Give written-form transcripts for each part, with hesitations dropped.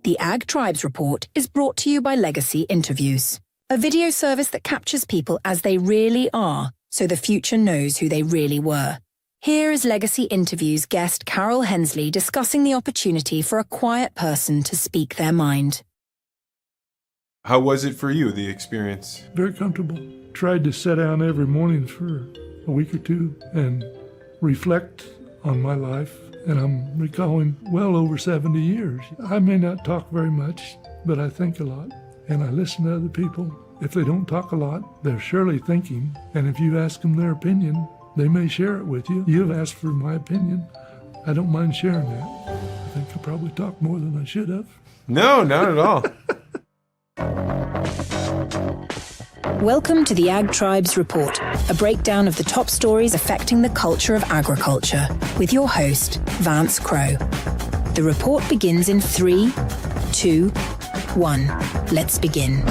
The Ag Tribes Report is brought to you by Legacy Interviews, a video service that captures people as they really are, so the future knows who they really were. Here is Legacy Interviews guest Carol Hensley discussing the opportunity for a quiet person to speak their mind. How was it for you, the experience? Very comfortable. Tried to sit down every morning for a week or two and reflect on my life. And I'm recalling well over 70 years. I may not talk very much, but I think a lot. And I listen to other people. If they don't talk a lot, they're surely thinking. And if you ask them their opinion, they may share it with you. You've asked for my opinion. I don't mind sharing that. I think I probably talked more than I should have. No, not at all. Welcome to the Ag Tribes Report, a breakdown of the top stories affecting the culture of agriculture, with your host, Vance Crowe. The report begins in 3, 2, 1. Let's begin.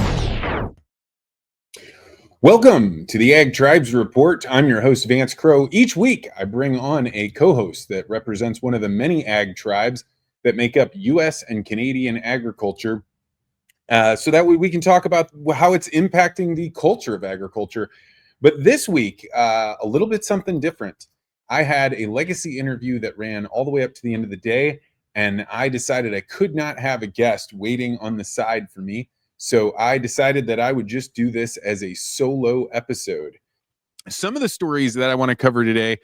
Welcome to the Ag Tribes Report. I'm your host, Vance Crowe. Each week, I bring on a co-host that represents one of the many ag tribes that make up U.S. and Canadian agriculture. So that way we can talk about how it's impacting the culture of agriculture. But this week, a little bit something different. I had a legacy interview that ran all the way up to the end of the day, and I decided I could not have a guest waiting on the side for me. So I decided that I would just do this as a solo episode. Some of the stories that I want to cover today: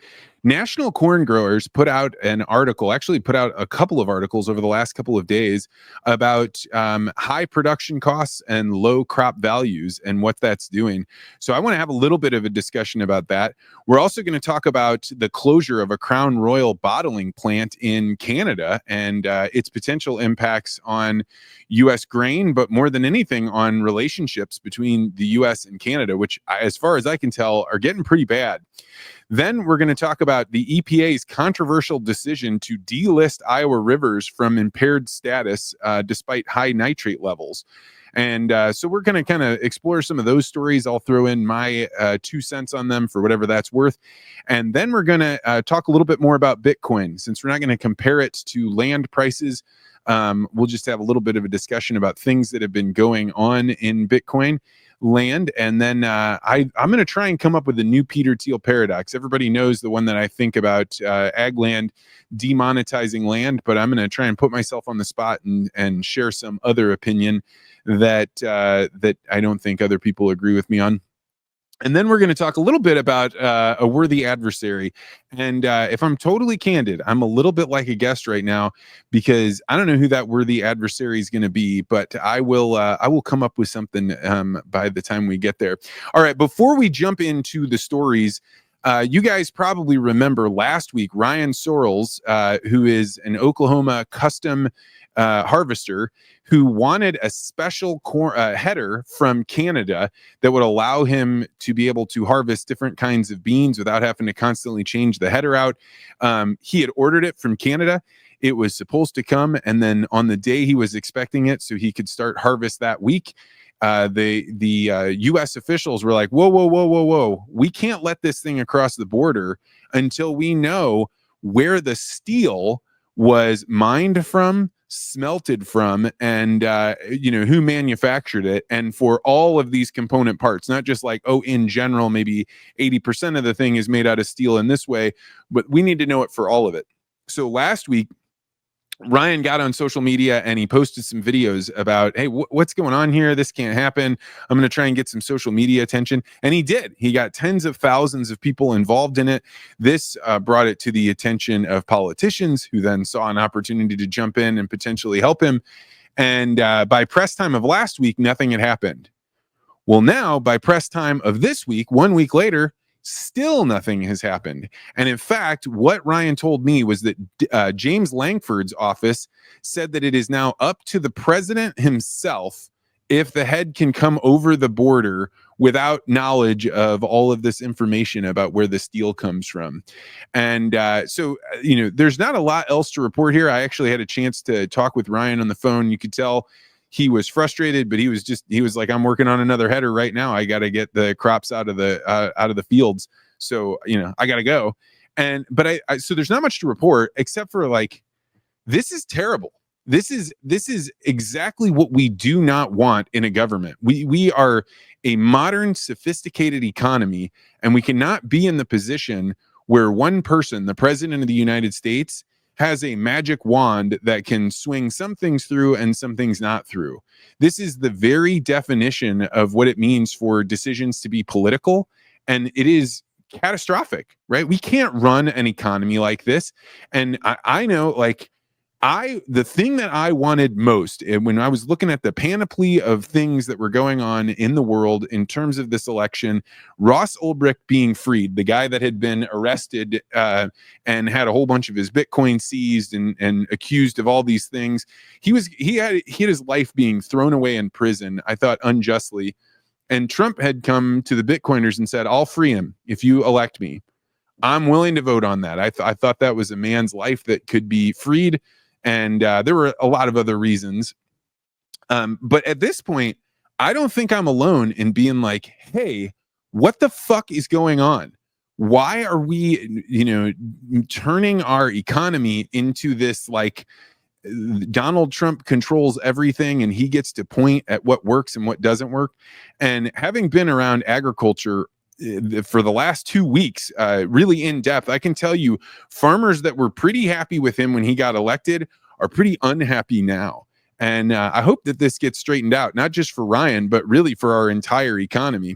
National Corn Growers put out an article, actually put out a couple of articles over the last couple of days about high production costs and low crop values and what that's doing. So I want to have a little bit of a discussion about that. We're also going to talk about the closure of a Crown Royal bottling plant in Canada and its potential impacts on U.S. grain, but more than anything on relationships between the U.S. and Canada, which, as far as I can tell, are getting pretty bad. Then we're going to talk about the EPA's controversial decision to delist Iowa rivers from impaired status despite high nitrate levels. And so we're going to kind of explore some of those stories. I'll throw in my 2 cents on them for whatever that's worth. And then we're going to talk a little bit more about Bitcoin. Since we're not going to compare it to land prices, we'll just have a little bit of a discussion about things that have been going on in Bitcoin land. And then I'm going to try and come up with a new Peter Thiel paradox. Everybody knows the one that I think about, ag land demonetizing land, but I'm going to try and put myself on the spot and share some other opinion that I don't think other people agree with me on. And then we're going to talk a little bit about a worthy adversary. And if I'm totally candid, I'm a little bit like a guest right now because I don't know who that worthy adversary is going to be, but I will come up with something by the time we get there. All right, before we jump into the stories, you guys probably remember last week, Ryan Sorrells, who is an Oklahoma custom harvester, who wanted a special header from Canada that would allow him to be able to harvest different kinds of beans without having to constantly change the header out. He had ordered it from Canada. It was supposed to come, and then on the day he was expecting it, so he could start harvest that week, the U.S. officials were like, whoa, we can't let this thing across the border until we know where the steel was mined from, smelted from, and who manufactured it, and for all of these component parts, not just like, in general maybe 80% of the thing is made out of steel in this way, but we need to know it for all of it. So last week Ryan got on social media and he posted some videos about, hey, what's going on here? This can't happen. I'm going to try and get some social media attention. And he did. He got tens of thousands of people involved in it. This brought it to the attention of politicians who then saw an opportunity to jump in and potentially help him. And by press time of last week, nothing had happened. Well, now by press time of this week, 1 week later, still nothing has happened. And in fact, what Ryan told me was that James Langford's office said that it is now up to the president himself if the head can come over the border without knowledge of all of this information about where the steel comes from. And so there's not a lot else to report here. I actually had a chance to talk with Ryan on the phone. You could tell he was frustrated, but he was like, I'm working on another header right now. I got to get the crops out of the fields. So, I got to go. But so there's not much to report except for, like, this is terrible. This is exactly what we do not want in a government. We are a modern, sophisticated economy, and we cannot be in the position where one person, the president of the United States, has a magic wand that can swing some things through and some things not through. This is the very definition of what it means for decisions to be political, and it is catastrophic, right? We can't run an economy like this. And I know, like, the thing that I wanted most when I was looking at the panoply of things that were going on in the world in terms of this election, Ross Ulbricht being freed, the guy that had been arrested and had a whole bunch of his Bitcoin seized and accused of all these things. He had his life being thrown away in prison, I thought unjustly. And Trump had come to the Bitcoiners and said, I'll free him if you elect me. I'm willing to vote on that. I thought that was a man's life that could be freed. And there were a lot of other reasons. But at this point, I don't think I'm alone in being like, hey, what the fuck is going on? Why are we, turning our economy into this, like, Donald Trump controls everything and he gets to point at what works and what doesn't work? And having been around agriculture for the last 2 weeks, really in depth, I can tell you farmers that were pretty happy with him when he got elected are pretty unhappy now. And I hope that this gets straightened out, not just for Ryan, but really for our entire economy.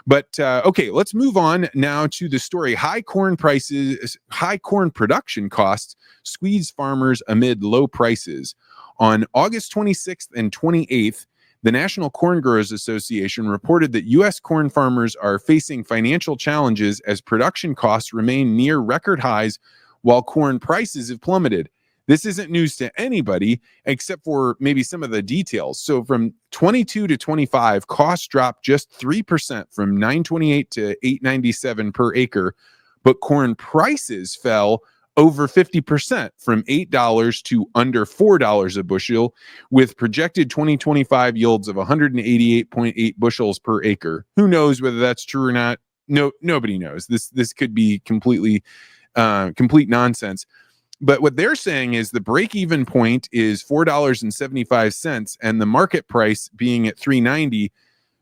But okay, let's move on now to the story. High corn production costs squeeze farmers amid low prices. On August 26th and 28th, the National Corn Growers Association reported that U.S. corn farmers are facing financial challenges as production costs remain near record highs while corn prices have plummeted. This isn't news to anybody except for maybe some of the details. So from 22 to 25, costs dropped just 3% from $9.28 to $8.97 per acre, but corn prices fell over 50% from $8 to under $4 a bushel, with projected 2025 yields of 188.8 bushels per acre. Who knows whether that's true or not? No, nobody knows. This could be complete nonsense. But what they're saying is the break-even point is $4.75, and the market price being at $3.90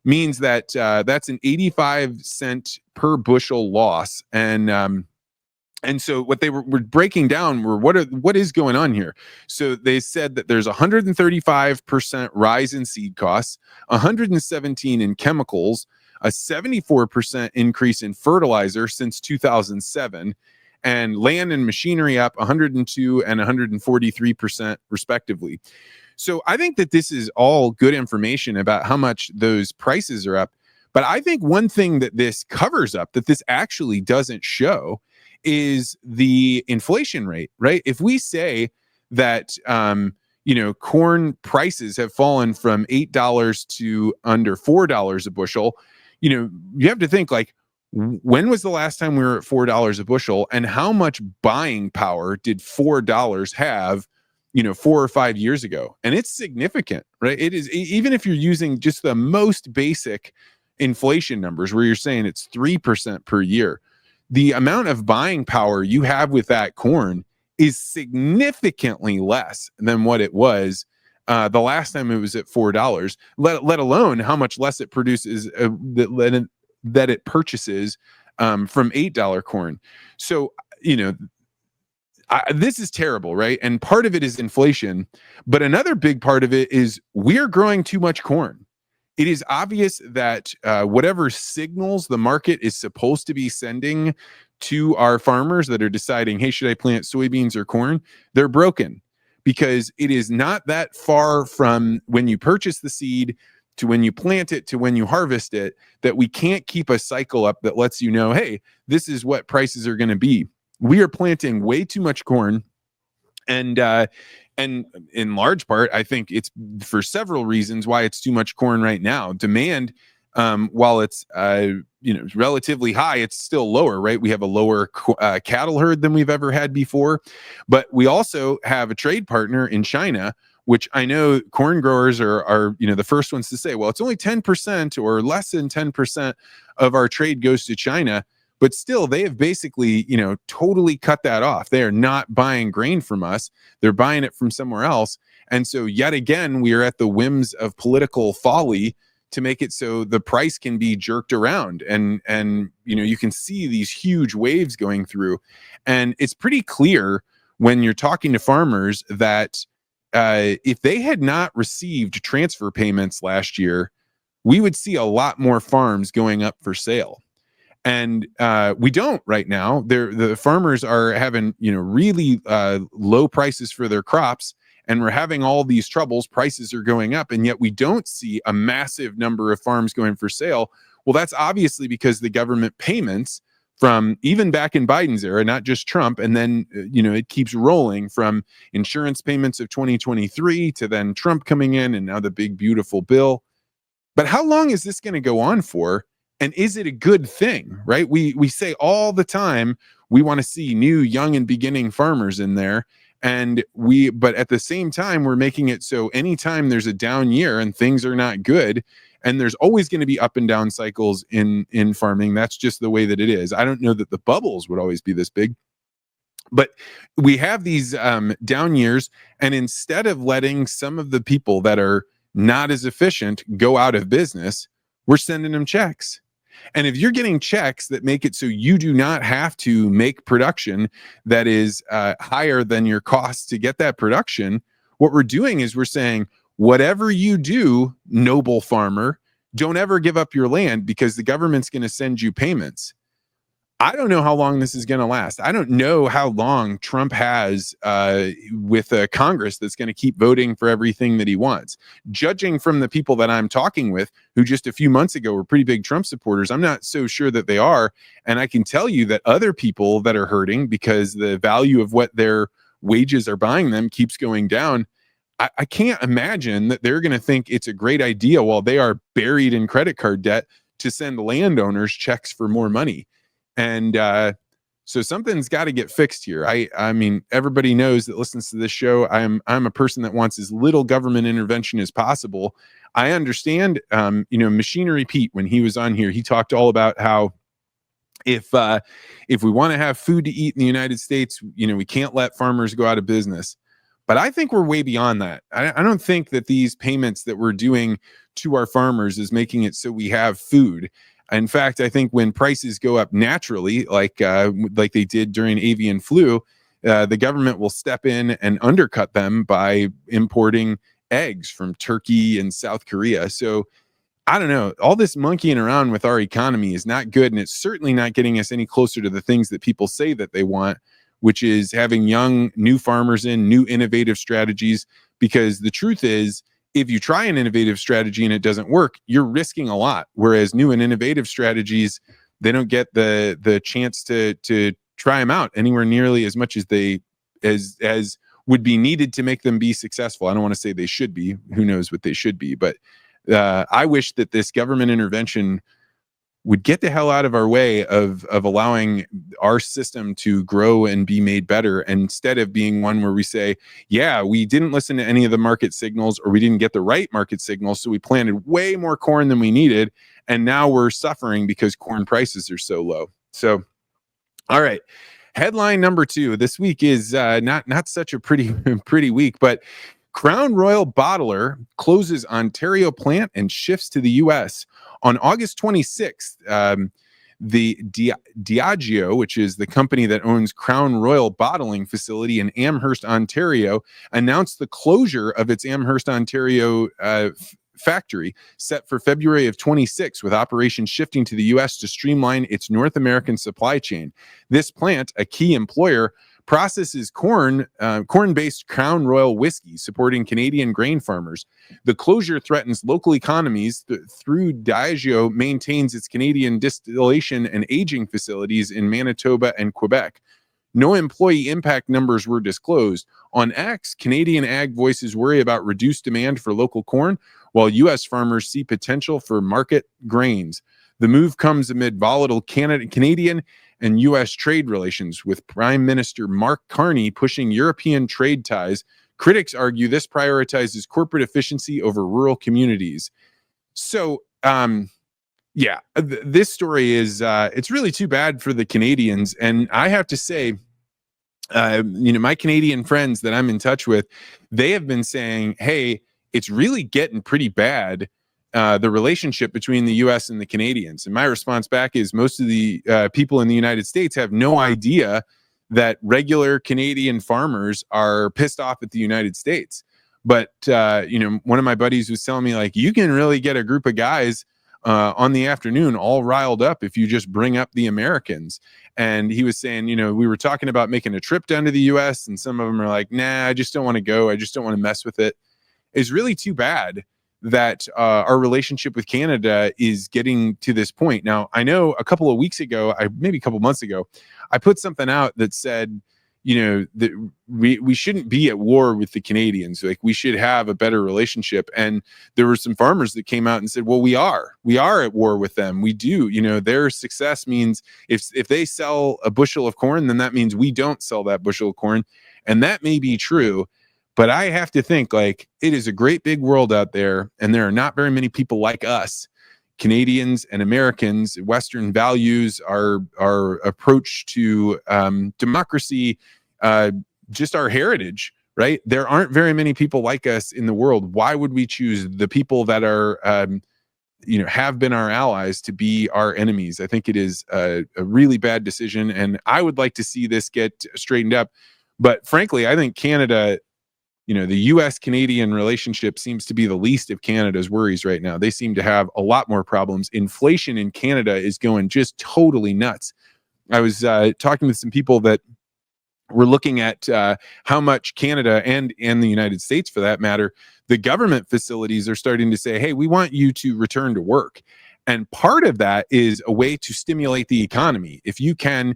means that that's an 85-cent per bushel loss. And so what they were breaking down were what is going on here. So they said that there's 135% rise in seed costs, 117 in chemicals, a 74% increase in fertilizer since 2007, and land and machinery up 102 and 143% respectively. So I think that this is all good information about how much those prices are up. But I think one thing that this covers up, that this actually doesn't show, is the inflation rate, right? If we say that, corn prices have fallen from $8 to under $4 a bushel, you have to think, like, when was the last time we were at $4 a bushel, and how much buying power did $4 have, 4 or 5 years ago? And it's significant, right? It is, even if you're using just the most basic inflation numbers where you're saying it's 3% per year, the amount of buying power you have with that corn is significantly less than what it was the last time it was at $4, let alone how much less it produces that it purchases from $8 corn. So, this is terrible, right? And part of it is inflation, but another big part of it is we're growing too much corn. It is obvious that whatever signals the market is supposed to be sending to our farmers that are deciding, hey, should I plant soybeans or corn? They're broken, because it is not that far from when you purchase the seed to when you plant it to when you harvest it that we can't keep a cycle up that lets you know, hey, this is what prices are going to be. We are planting way too much corn. And in large part, I think it's for several reasons why it's too much corn right now. Demand, while it's relatively high, it's still lower, right? We have a lower cattle herd than we've ever had before, but we also have a trade partner in China, which I know corn growers are the first ones to say, well, it's only 10% or less than 10% of our trade goes to China. But still, they have basically, totally cut that off. They are not buying grain from us. They're buying it from somewhere else. And so yet again, we are at the whims of political folly to make it so the price can be jerked around. And you can see these huge waves going through. And it's pretty clear when you're talking to farmers that if they had not received transfer payments last year, we would see a lot more farms going up for sale. And we don't right now. The farmers are having really low prices for their crops, and we're having all these troubles. Prices are going up, and yet we don't see a massive number of farms going for sale. Well, that's obviously because the government payments from even back in Biden's era, not just Trump, and then it keeps rolling from insurance payments of 2023 to then Trump coming in, and now the big beautiful bill. But how long is this going to go on for? And is it a good thing, right? We say all the time we want to see new, young, and beginning farmers in there. But at the same time, we're making it so anytime there's a down year and things are not good, and there's always going to be up and down cycles in farming. That's just the way that it is. I don't know that the bubbles would always be this big, but we have these down years. And instead of letting some of the people that are not as efficient go out of business, we're sending them checks. And if you're getting checks that make it so you do not have to make production that is higher than your costs to get that production, what we're doing is we're saying, whatever you do, noble farmer, don't ever give up your land because the government's going to send you payments. I don't know how long this is going to last. I don't know how long Trump has with a Congress that's going to keep voting for everything that he wants. Judging from the people that I'm talking with, who just a few months ago were pretty big Trump supporters, I'm not so sure that they are. And I can tell you that other people that are hurting because the value of what their wages are buying them keeps going down. I can't imagine that they're going to think it's a great idea while they are buried in credit card debt to send landowners checks for more money. And so something's got to get fixed here. I mean, everybody knows that listens to this show. I'm a person that wants as little government intervention as possible. I understand, Machinery Pete, when he was on here, he talked all about how if we want to have food to eat in the United States, we can't let farmers go out of business. But I think we're way beyond that. I don't think that these payments that we're doing to our farmers is making it so we have food. In fact, I think when prices go up naturally, like they did during avian flu, the government will step in and undercut them by importing eggs from Turkey and South Korea. So I don't know. All this monkeying around with our economy is not good, and it's certainly not getting us any closer to the things that people say that they want, which is having young, new farmers in, new innovative strategies. Because the truth is, if you try an innovative strategy and it doesn't work, you're risking a lot. Whereas new and innovative strategies, they don't get the chance to try them out anywhere nearly as much as as would be needed to make them be successful. I don't want to say they should be. Who knows what they should be? But I wish that this government intervention would get the hell out of our way of allowing our system to grow and be made better, instead of being one where we say, yeah, we didn't listen to any of the market signals, or we didn't get the right market signals, so we planted way more corn than we needed, and now we're suffering because corn prices are so low. So, all right. Headline number 2 this week is not such a pretty week, but Crown Royal bottler closes Ontario plant and shifts to the U.S. On August 26th, the Diageo, which is the company that owns Crown Royal bottling facility in Amherst, Ontario, announced the closure of its Amherst, Ontario factory set for February of 26, with operations shifting to the U.S. to streamline its North American supply chain. This plant, a key employer, processes corn-based Crown Royal whiskey, supporting Canadian grain farmers. The closure threatens local economies through Diageo maintains its Canadian distillation and aging facilities in Manitoba and Quebec. No employee impact numbers were disclosed. On X, Canadian ag voices worry about reduced demand for local corn, while U.S. farmers see potential for market grains. The move comes amid volatile Canadian and U.S. trade relations, with Prime Minister Mark Carney pushing European trade ties. Critics argue this prioritizes corporate efficiency over rural communities. So, this story is, it's really too bad for the Canadians. And I have to say, my Canadian friends that I'm in touch with, they have been saying, hey, it's really getting pretty bad, the relationship between the US and the Canadians. And my response back is most of the people in the United States have no idea that regular Canadian farmers are pissed off at the United States. But, one of my buddies was telling me, like, you can really get a group of guys on the afternoon all riled up if you just bring up the Americans. And he was saying, we were talking about making a trip down to the US, and some of them are like, nah, I just don't want to go. I just don't want to mess with it. It's really too bad that our relationship with Canada is getting to this point. Now, I know a couple of weeks ago, maybe a couple months ago, I put something out that said, that we shouldn't be at war with the Canadians. Like, we should have a better relationship. And there were some farmers that came out and said, well, we are at war with them. We do, their success means if they sell a bushel of corn, then that means we don't sell that bushel of corn. And that may be true. But I have to think, like, it is a great big world out there, and there are not very many people like us, Canadians and Americans. Western values, our approach to democracy, just our heritage, right? There aren't very many people like us in the world. Why would we choose the people that are, have been our allies to be our enemies? I think it is a really bad decision, and I would like to see this get straightened up. But frankly, I think Canada, the U.S.-Canadian relationship seems to be the least of Canada's worries right now. They seem to have a lot more problems. Inflation in Canada is going just totally nuts. I was talking with some people that were looking at how much Canada and the United States, for that matter, the government facilities are starting to say, hey, we want you to return to work. And part of that is a way to stimulate the economy. If you can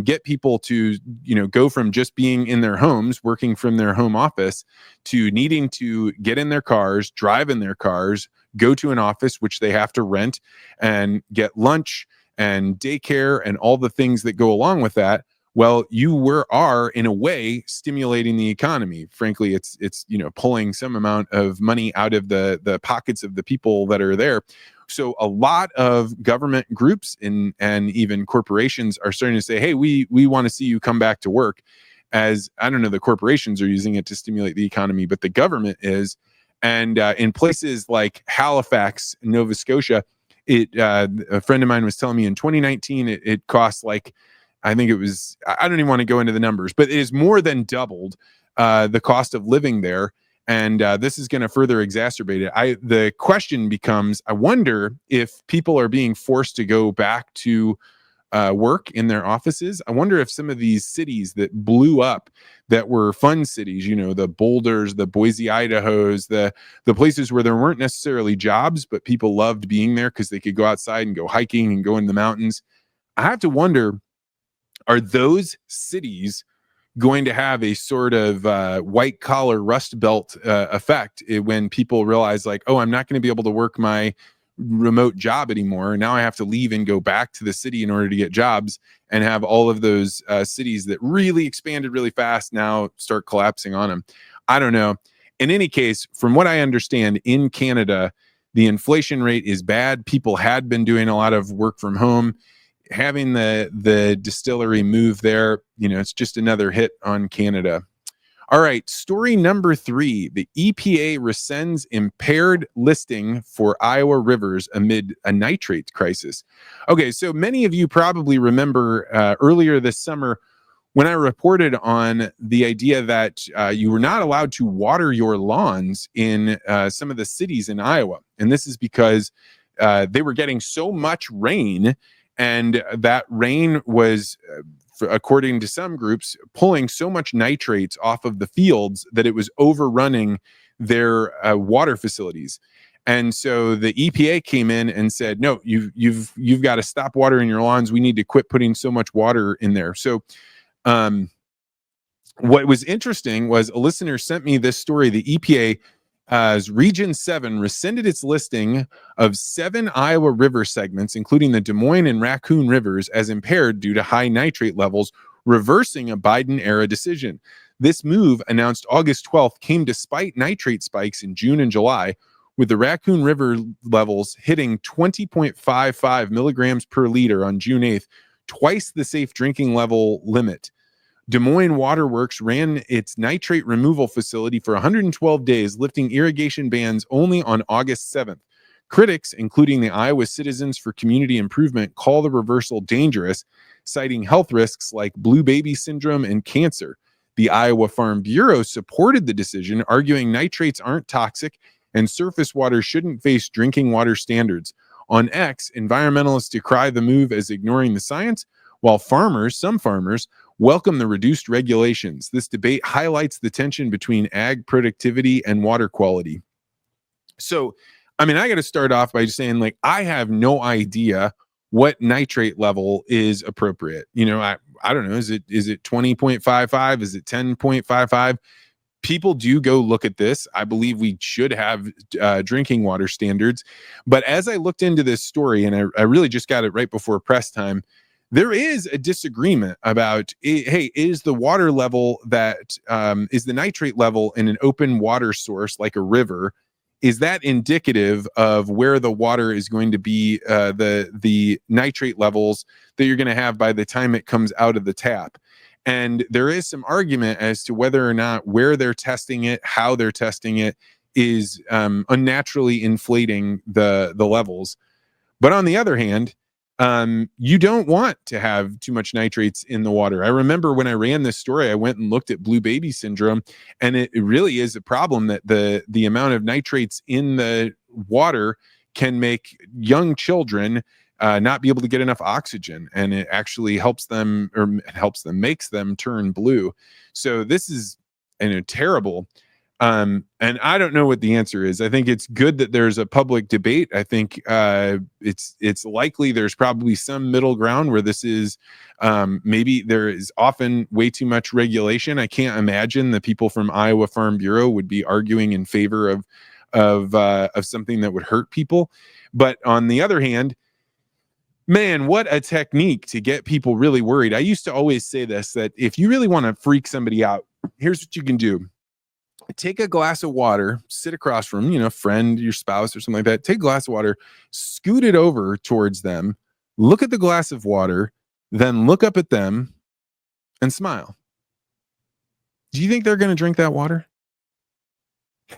get people to, go from just being in their homes, working from their home office, to needing to get in their cars, drive in their cars, go to an office, which they have to rent, and get lunch and daycare and all the things that go along with that. Well, you are in a way stimulating the economy. Frankly, it's pulling some amount of money out of the pockets of the people that are there. So a lot of government groups and even corporations are starting to say, hey, we want to see you come back to work. As I don't know, the corporations are using it to stimulate the economy, but the government is. And in places like Halifax, Nova Scotia, a friend of mine was telling me in 2019, it cost like, I think it was, I don't even want to go into the numbers, but it is more than doubled the cost of living there. And this is going to further exacerbate it. The question becomes, I wonder if people are being forced to go back to work in their offices. I wonder if some of these cities that blew up, that were fun cities, the Boulders, the Boise, Idahos, the places where there weren't necessarily jobs, but people loved being there because they could go outside and go hiking and go in the mountains. I have to wonder, are those cities going to have a sort of white collar Rust Belt effect when people realize, like, oh, I'm not going to be able to work my remote job anymore. Now I have to leave and go back to the city in order to get jobs, and have all of those cities that really expanded really fast now start collapsing on them. I don't know. In any case, from what I understand, in Canada, the inflation rate is bad. People had been doing a lot of work from home. Having the distillery move there, it's just another hit on Canada. All right, story number 3. The EPA rescinds impaired listing for Iowa rivers amid a nitrate crisis. Okay, so many of you probably remember earlier this summer when I reported on the idea that you were not allowed to water your lawns in some of the cities in Iowa. And this is because they were getting so much rain, and that rain was, according to some groups, pulling so much nitrates off of the fields that it was overrunning their water facilities. And so the EPA came in and said, no, you've got to stop watering your lawns. We need to quit putting so much water in there. So what was interesting was a listener sent me this story. The EPA Region 7 rescinded its listing of 7 Iowa river segments, including the Des Moines and Raccoon rivers, as impaired due to high nitrate levels, reversing a Biden-era decision. This move, announced August 12th, came despite nitrate spikes in June and July, with the Raccoon River levels hitting 20.55 milligrams per liter on June 8th, twice the safe drinking level limit. Des Moines Waterworks ran its nitrate removal facility for 112 days, lifting irrigation bans only on August 7th. Critics, including the Iowa Citizens for Community Improvement, call the reversal dangerous, citing health risks like blue baby syndrome and cancer. The Iowa Farm Bureau supported the decision, arguing nitrates aren't toxic and surface water shouldn't face drinking water standards. On X, environmentalists decry the move as ignoring the science, while some farmers, welcome the reduced regulations. This debate highlights the tension between ag productivity and water quality. So, I mean, I got to start off by just saying, like, I have no idea what nitrate level is appropriate. You know, I don't know. Is it 20.55? Is it 10.55? People do go look at this. I believe we should have drinking water standards. But as I looked into this story, and I really just got it right before press time, there is a disagreement about, hey, is the water level that is the nitrate level in an open water source like a river, is that indicative of where the water is going to be, the nitrate levels that you're going to have by the time it comes out of the tap? And there is some argument as to whether or not where they're testing it, how they're testing it, is unnaturally inflating the levels. But on the other hand, you don't want to have too much nitrates in the water. I remember when I ran this story, I went and looked at blue baby syndrome, and it really is a problem that the amount of nitrates in the water can make young children not be able to get enough oxygen, and it actually makes them turn blue. So this is terrible. And I don't know what the answer is. I think it's good that there's a public debate. I think it's likely there's probably some middle ground where this is maybe there is often way too much regulation. I can't imagine the people from Iowa Farm Bureau would be arguing in favor of something that would hurt people. But on the other hand, man, what a technique to get people really worried. I used to always say this, that if you really want to freak somebody out, here's what you can do. Take a glass of water, sit across from, friend, your spouse or something like that. Take a glass of water, scoot it over towards them, look at the glass of water, then look up at them and smile. Do you think they're going to drink that water?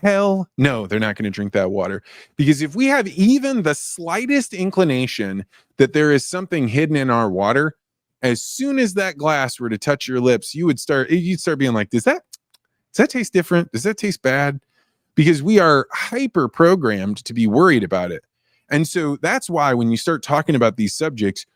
Hell no, they're not going to drink that water. Because if we have even the slightest inclination that there is something hidden in our water, as soon as that glass were to touch your lips, you'd start being like, does that taste different? Does that taste bad? Because we are hyper programmed to be worried about it. And so that's why when you start talking about these subjects,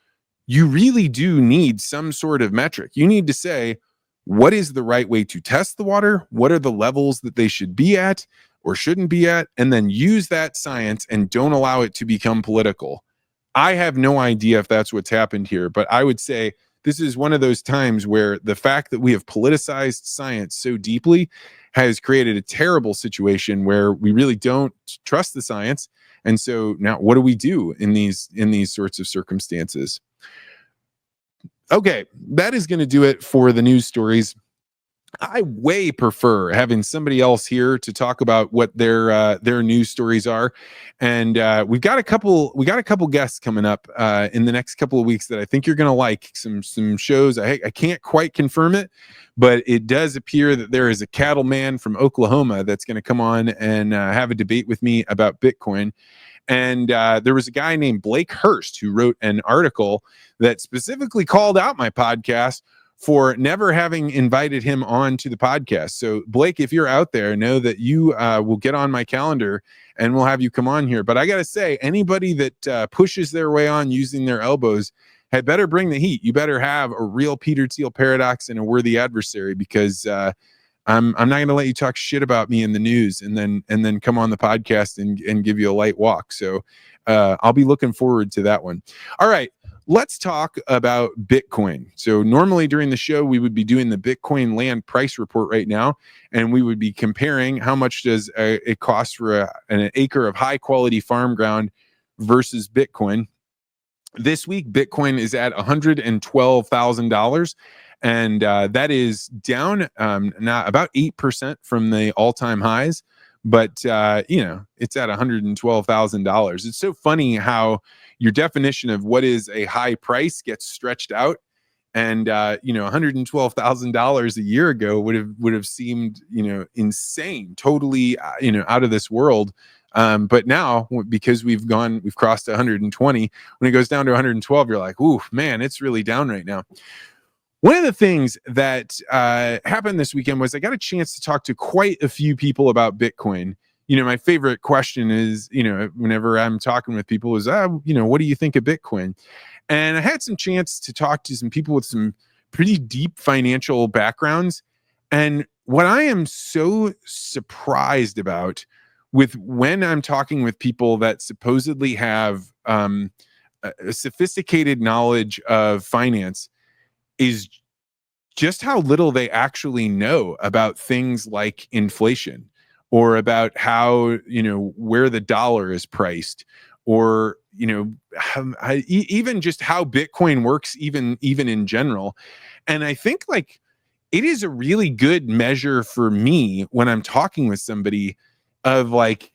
you really do need some sort of metric. You need to say, what is the right way to test the water? What are the levels that they should be at or shouldn't be at? And then use that science and don't allow it to become political. I have no idea if that's what's happened here, but I would say this is one of those times where the fact that we have politicized science so deeply has created a terrible situation where we really don't trust the science. And so now what do we do in these sorts of circumstances? Okay, that is going to do it for the news stories. I way prefer having somebody else here to talk about what their news stories are, and we got a couple guests coming up in the next couple of weeks that I think you're going to like. Some shows. I can't quite confirm it, but it does appear that there is a cattleman from Oklahoma that's going to come on and have a debate with me about Bitcoin. And there was a guy named Blake Hurst who wrote an article that specifically called out my podcast for never having invited him on to the podcast. So Blake, if you're out there, know that you will get on my calendar and we'll have you come on here. But I got to say, anybody that pushes their way on using their elbows had better bring the heat. You better have a real Peter Thiel paradox and a worthy adversary, because I'm not going to let you talk shit about me in the news and then come on the podcast and give you a light walk. So I'll be looking forward to that one. All right. Let's talk about Bitcoin. So normally during the show, we would be doing the Bitcoin land price report right now, and we would be comparing how much does it cost for an acre of high quality farm ground versus Bitcoin. This week, Bitcoin is at $112,000, and that is down not about 8% from the all-time highs, but it's at $112,000. It's so funny how your definition of what is a high price gets stretched out. And $112,000 a year ago would have seemed, insane, totally, out of this world. But now, because we've crossed 120, when it goes down to 112, you're like, ooh, man, it's really down right now. One of the things that happened this weekend was I got a chance to talk to quite a few people about Bitcoin. My favorite question is, whenever I'm talking with people is, what do you think of Bitcoin? And I had some chance to talk to some people with some pretty deep financial backgrounds. And what I am so surprised about with when I'm talking with people that supposedly have a sophisticated knowledge of finance is just how little they actually know about things like inflation, or about how, where the dollar is priced, or, even just how Bitcoin works, even in general. And I think like it is a really good measure for me when I'm talking with somebody of like,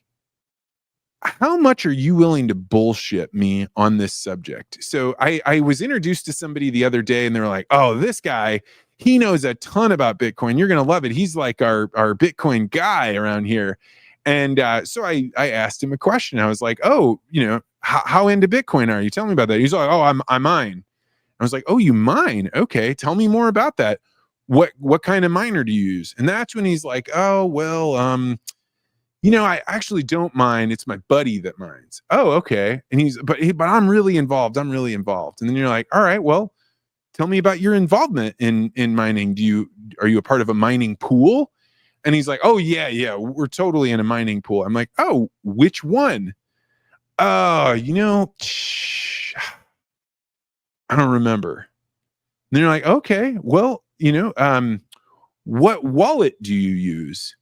how much are you willing to bullshit me on this subject? So I was introduced to somebody the other day and they were like, oh, this guy, he knows a ton about Bitcoin. You're going to love it. He's like our Bitcoin guy around here. And so I asked him a question. I was like, oh, how into Bitcoin are you? Tell me about that. He's like, oh, I mine. I was like, oh, you mine? Okay. Tell me more about that. What kind of miner do you use? And that's when he's like, oh, well, I actually don't mine. It's my buddy that mines. Oh, okay. And but I'm really involved. I'm really involved. And then you're like, all right, well, tell me about your involvement in mining. Are you a part of a mining pool? And he's like, oh yeah, we're totally in a mining pool. I'm like, oh, which one? Oh, I don't remember. And then you're like, okay, well, what wallet do you use?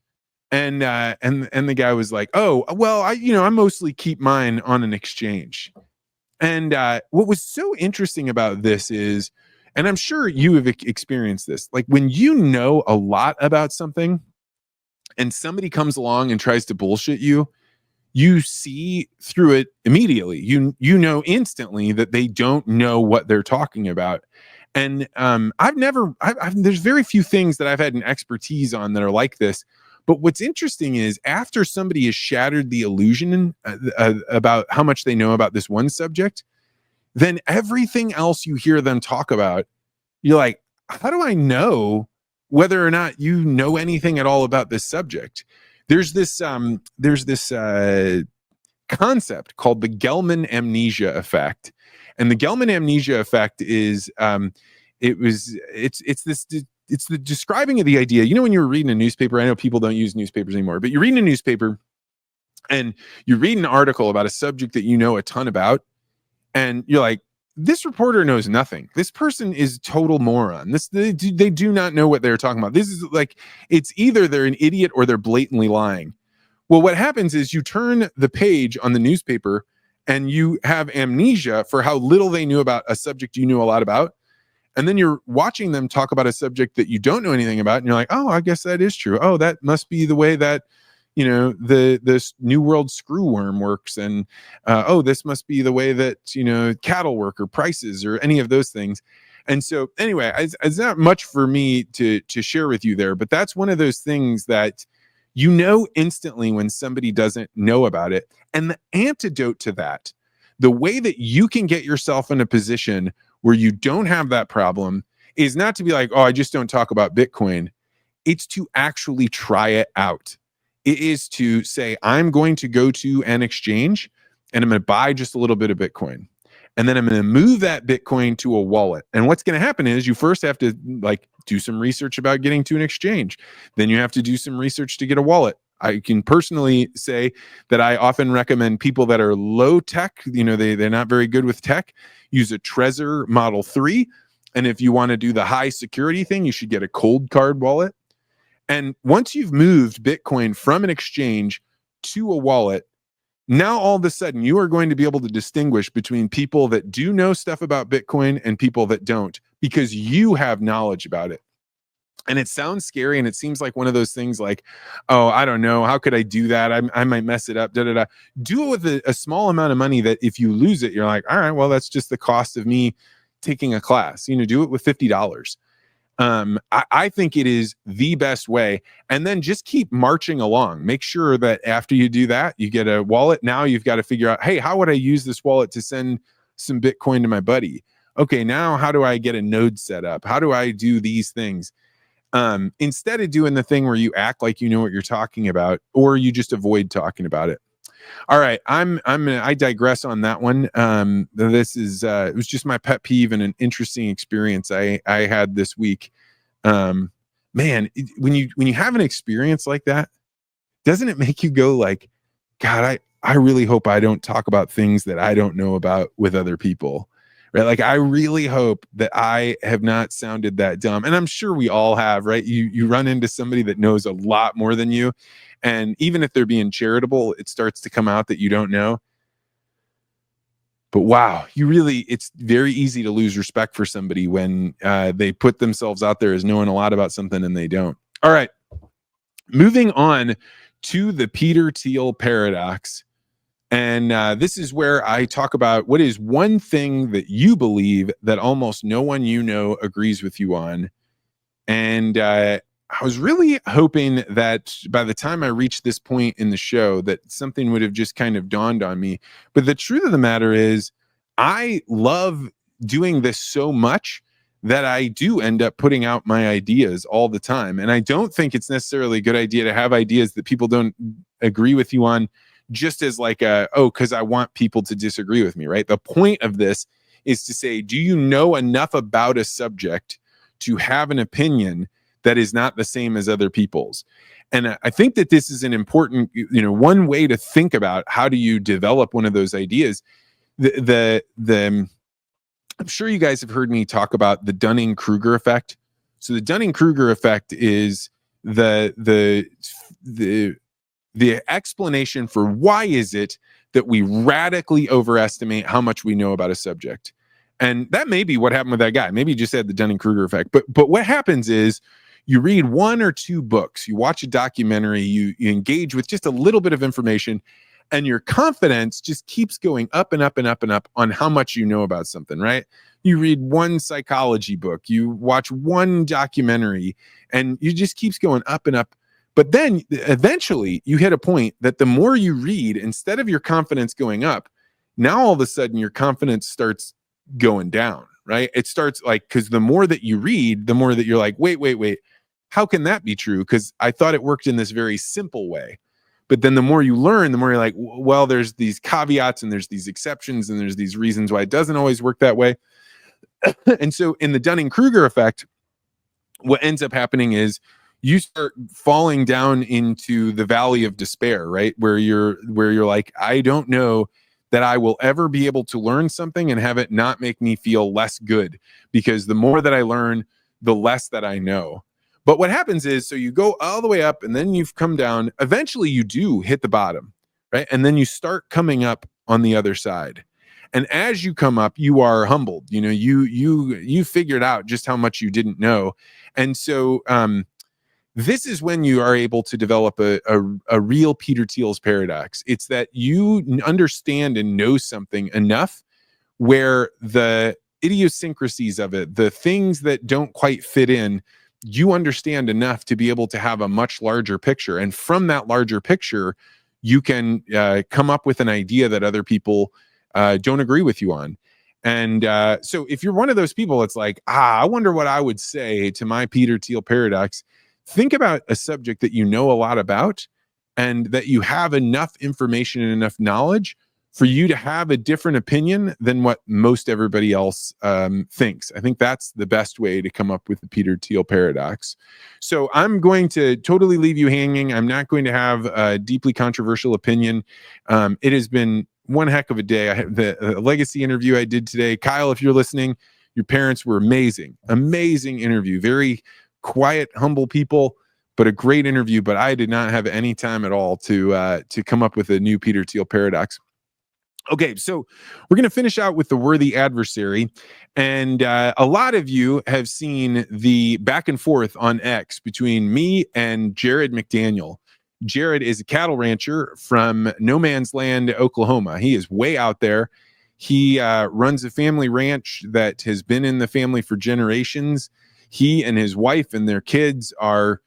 And the guy was like, oh, well, I mostly keep mine on an exchange. And what was so interesting about this is, and I'm sure you have experienced this, like when you know a lot about something and somebody comes along and tries to bullshit you, you see through it immediately. You know instantly that they don't know what they're talking about. And there's very few things that I've had an expertise on that are like this. But what's interesting is after somebody has shattered the illusion about how much they know about this one subject, then everything else you hear them talk about, you're like, how do I know whether or not you know anything at all about this subject? There's this concept called the Gell-Mann Amnesia effect. And the Gell-Mann Amnesia effect is it's the describing of the idea. When you were reading a newspaper, I know people don't use newspapers anymore, but you're reading a newspaper and you read an article about a subject that you know a ton about, and you're like, this reporter knows nothing. This person is total moron. They do not know what they're talking about. This is like, it's either they're an idiot or they're blatantly lying. Well, what happens is you turn the page on the newspaper and you have amnesia for how little they knew about a subject you knew a lot about. And then you're watching them talk about a subject that you don't know anything about. And you're like, oh, I guess that is true. Oh, that must be the way that, this New World screwworm works. And, oh, this must be the way that, cattle work or prices or any of those things. And so anyway, it's not much for me to share with you there, but that's one of those things that instantly when somebody doesn't know about it. And the antidote to that, the way that you can get yourself in a position where you don't have that problem, is not to be like, oh, I just don't talk about Bitcoin. It's to actually try it out. It is to say, I'm going to go to an exchange and I'm going to buy just a little bit of Bitcoin. And then I'm going to move that Bitcoin to a wallet. And what's going to happen is you first have to do some research about getting to an exchange. Then you have to do some research to get a wallet. I can personally say that I often recommend people that are low tech, they're not very good with tech, use a Trezor Model 3. And if you want to do the high security thing, you should get a cold card wallet. And once you've moved Bitcoin from an exchange to a wallet, now all of a sudden you are going to be able to distinguish between people that do know stuff about Bitcoin and people that don't, because you have knowledge about it. And it sounds scary, and it seems like one of those things like, oh, I don't know, how could I do that? I might mess it up, Do it with a small amount of money that if you lose it, you're like, all right, well, that's just the cost of me taking a class, do it with $50. I think it is the best way. And then just keep marching along. Make sure that after you do that, you get a wallet. Now you've got to figure out, hey, how would I use this wallet to send some Bitcoin to my buddy? Okay, now how do I get a node set up? How do I do these things? Instead of doing the thing where you act like you know what you're talking about, or you just avoid talking about it. All right, I digress on that one. This is it was just my pet peeve and an interesting experience I had this week. Man, when you have an experience like that, doesn't it make you go like, God, I really hope I don't talk about things that I don't know about with other people. Right? Like, I really hope that I have not sounded that dumb. And I'm sure we all have, right? You run into somebody that knows a lot more than you. And even if they're being charitable, it starts to come out that you don't know. But wow, it's very easy to lose respect for somebody when they put themselves out there as knowing a lot about something and they don't. All right, moving on to the Peter Thiel paradox. And this is where I talk about what is one thing that you believe that almost no one you know agrees with you on. And I was really hoping that by the time I reached this point in the show that something would have just kind of dawned on me. But the truth of the matter is, I love doing this so much that I do end up putting out my ideas all the time. And I don't think it's necessarily a good idea to have ideas that people don't agree with you on, just as like because I want people to disagree with me, right? The point of this is to say, do you know enough about a subject to have an opinion that is not the same as other people's? And I think that this is an important, one way to think about how do you develop one of those ideas. I'm sure you guys have heard me talk about the Dunning-Kruger effect. So the Dunning-Kruger effect is the explanation for why is it that we radically overestimate how much we know about a subject. And that may be what happened with that guy. Maybe he just had the Dunning-Kruger effect. But what happens is you read one or two books, you watch a documentary, you engage with just a little bit of information, and your confidence just keeps going up and up and up and up on how much you know about something, right? You read one psychology book, you watch one documentary, and you just keeps going up and up. But then eventually you hit a point that the more you read, instead of your confidence going up, now all of a sudden your confidence starts going down, right? It starts like, because the more that you read, the more that you're like, wait, how can that be true? Because I thought it worked in this very simple way. But then the more you learn, the more you're like, well, there's these caveats and there's these exceptions and there's these reasons why it doesn't always work that way. And so in the Dunning-Kruger effect, what ends up happening is you start falling down into the valley of despair, right? Where you're like, I don't know that I will ever be able to learn something and have it not make me feel less good, because the more that I learn, the less that I know. But what happens is, so you go all the way up and then you've come down. Eventually you do hit the bottom, right? And then you start coming up on the other side. And as you come up, you are humbled. You figured out just how much you didn't know. And so this is when you are able to develop a real Peter Thiel's paradox. It's that you understand and know something enough where the idiosyncrasies of it, the things that don't quite fit in, you understand enough to be able to have a much larger picture. And from that larger picture, you can come up with an idea that other people don't agree with you on. And so if you're one of those people, it's like, I wonder what I would say to my Peter Thiel paradox. Think about a subject that you know a lot about and that you have enough information and enough knowledge for you to have a different opinion than what most everybody else thinks. I think that's the best way to come up with the Peter Thiel paradox. So I'm going to totally leave you hanging. I'm not going to have a deeply controversial opinion. It has been one heck of a day. I have the legacy interview I did today. Kyle, if you're listening, your parents were amazing. Amazing interview. Very quiet, humble people, but a great interview. But I did not have any time at all to come up with a new Peter Thiel paradox. Okay, so we're going to finish out with the worthy adversary. And a lot of you have seen the back and forth on X between me and Jared McDaniel. Jared is a cattle rancher from no man's land, Oklahoma. He is way out there. He runs a family ranch that has been in the family for generations. He and his wife and their kids are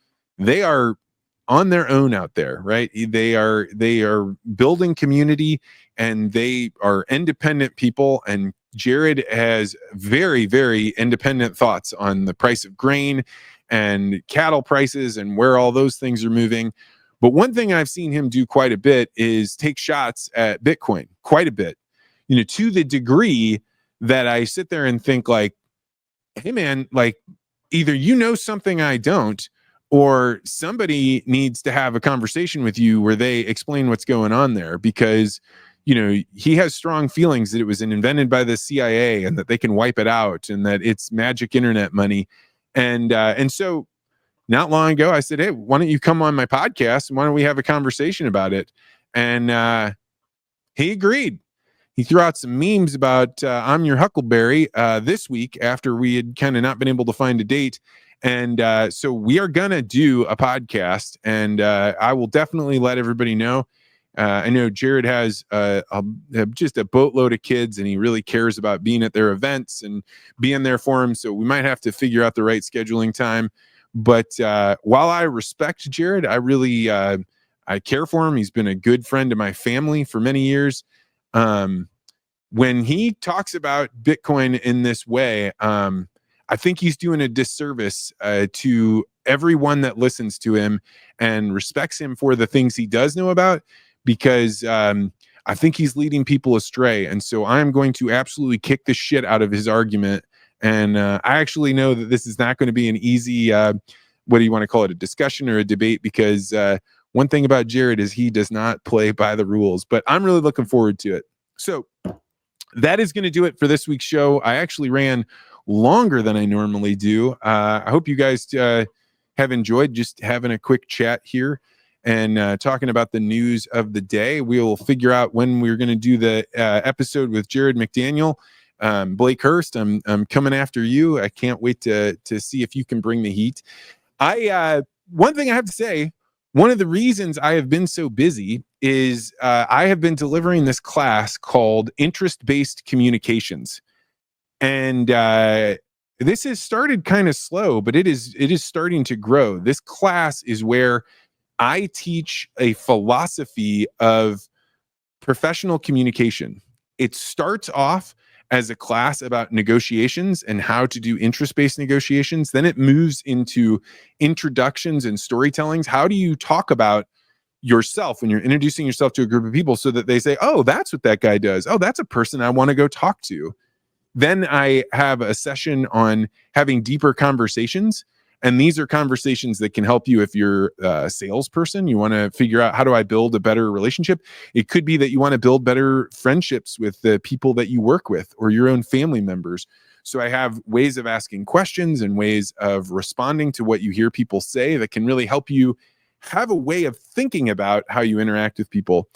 on their own out there, right? They are building community, and they are independent people. And Jared has very, very independent thoughts on the price of grain and cattle prices and where all those things are moving. But one thing I've seen him do quite a bit is take shots at Bitcoin, quite a bit, to the degree that I sit there and think like, hey man, like either something I don't, or somebody needs to have a conversation with you where they explain what's going on there, because he has strong feelings that it was invented by the CIA and that they can wipe it out and that it's magic internet money. And so not long ago I said, hey, why don't you come on my podcast and why don't we have a conversation about it? And he agreed. He threw out some memes about I'm your Huckleberry this week after we had kind of not been able to find a date. And so we are going to do a podcast, and I will definitely let everybody know. I know Jared has just a boatload of kids, and he really cares about being at their events and being there for them. So we might have to figure out the right scheduling time. But while I respect Jared, I really I care for him. He's been a good friend to my family for many years. When he talks about Bitcoin in this way, I think he's doing a disservice to everyone that listens to him and respects him for the things he does know about, because I think he's leading people astray. And so I'm going to absolutely kick the shit out of his argument. And I actually know that this is not going to be an easy, what do you want to call it, a discussion or a debate, because one thing about Jared is he does not play by the rules, but I'm really looking forward to it. So that is going to do it for this week's show. I actually ran longer than I normally do. I hope you guys have enjoyed just having a quick chat here and talking about the news of the day. We'll figure out when we're going to do the episode with Jared McDaniel. Blake Hurst, I'm coming after you. I can't wait to see if you can bring the heat. One thing I have to say, one of the reasons I have been so busy is I have been delivering this class called Interest-Based Communications. And this has started kind of slow, but it is starting to grow. This class is where I teach a philosophy of professional communication. It starts off as a class about negotiations and how to do interest-based negotiations. Then it moves into introductions and storytellings. How do you talk about yourself when you're introducing yourself to a group of people so that they say, oh, that's what that guy does. Oh, that's a person I want to go talk to. Then I have a session on having deeper conversations. And these are conversations that can help you if you're a salesperson. You want to figure out, how do I build a better relationship? It could be that you want to build better friendships with the people that you work with or your own family members. So I have ways of asking questions and ways of responding to what you hear people say that can really help you have a way of thinking about how you interact with people.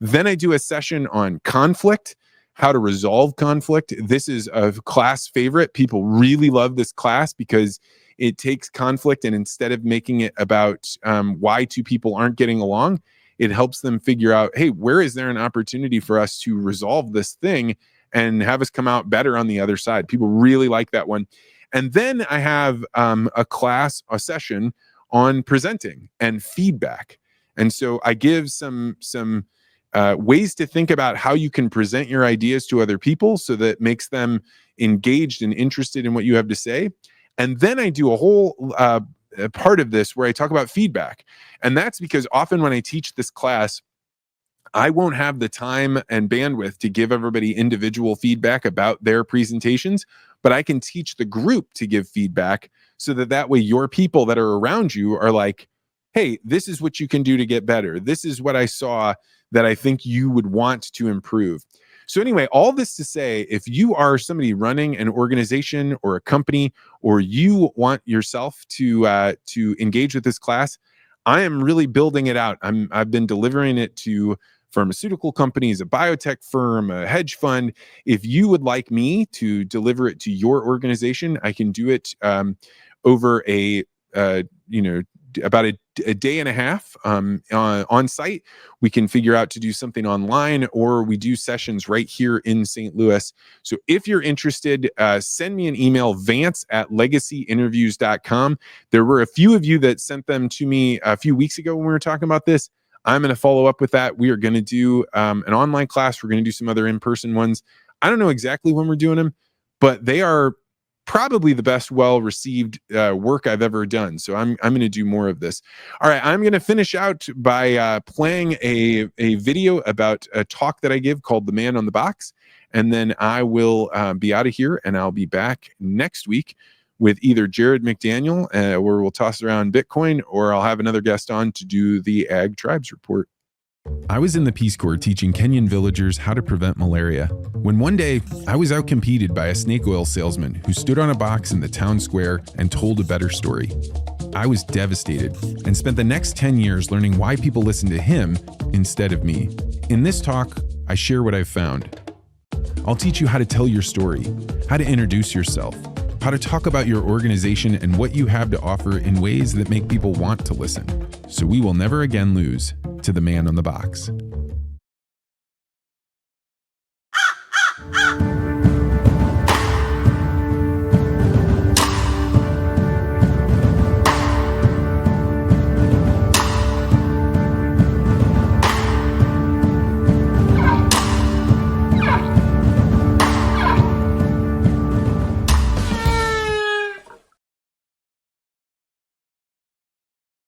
Then I do a session on conflict, how to resolve conflict. This is a class favorite. People really love this class because it takes conflict, and instead of making it about why two people aren't getting along, it helps them figure out, hey, where is there an opportunity for us to resolve this thing and have us come out better on the other side? People really like that one. And then I have a session on presenting and feedback. And so I give some ways to think about how you can present your ideas to other people so that it makes them engaged and interested in what you have to say. And then I do a whole part of this where I talk about feedback. And that's because often when I teach this class, I won't have the time and bandwidth to give everybody individual feedback about their presentations, but I can teach the group to give feedback so that way your people that are around you are like, hey, this is what you can do to get better. This is what I saw that I think you would want to improve. So anyway, all this to say, if you are somebody running an organization or a company, or you want yourself to engage with this class, I am really building it out. I've been delivering it to pharmaceutical companies, a biotech firm, a hedge fund. If you would like me to deliver it to your organization, I can do it over a about a day and a half on site. We can figure out to do something online, or we do sessions right here in St. Louis. So if you're interested, send me an email, vance@legacyinterviews.com. There were a few of you that sent them to me a few weeks ago when we were talking about this. I'm going to follow up with that. We are going to do an online class. We're going to do some other in-person ones. I don't know exactly when we're doing them, but they are probably the best well-received work I've ever done. So I'm going to do more of this. All right, I'm going to finish out by playing a video about a talk that I give called The Man on the Box. And then I will be out of here, and I'll be back next week with either Jared McDaniel, where we'll toss around Bitcoin, or I'll have another guest on to do the Ag Tribes Report. I was in the Peace Corps teaching Kenyan villagers how to prevent malaria, when one day I was outcompeted by a snake oil salesman who stood on a box in the town square and told a better story. I was devastated and spent the next 10 years learning why people listen to him instead of me. In this talk, I share what I've found. I'll teach you how to tell your story, how to introduce yourself, how to talk about your organization and what you have to offer in ways that make people want to listen, so we will never again lose to the man on the box.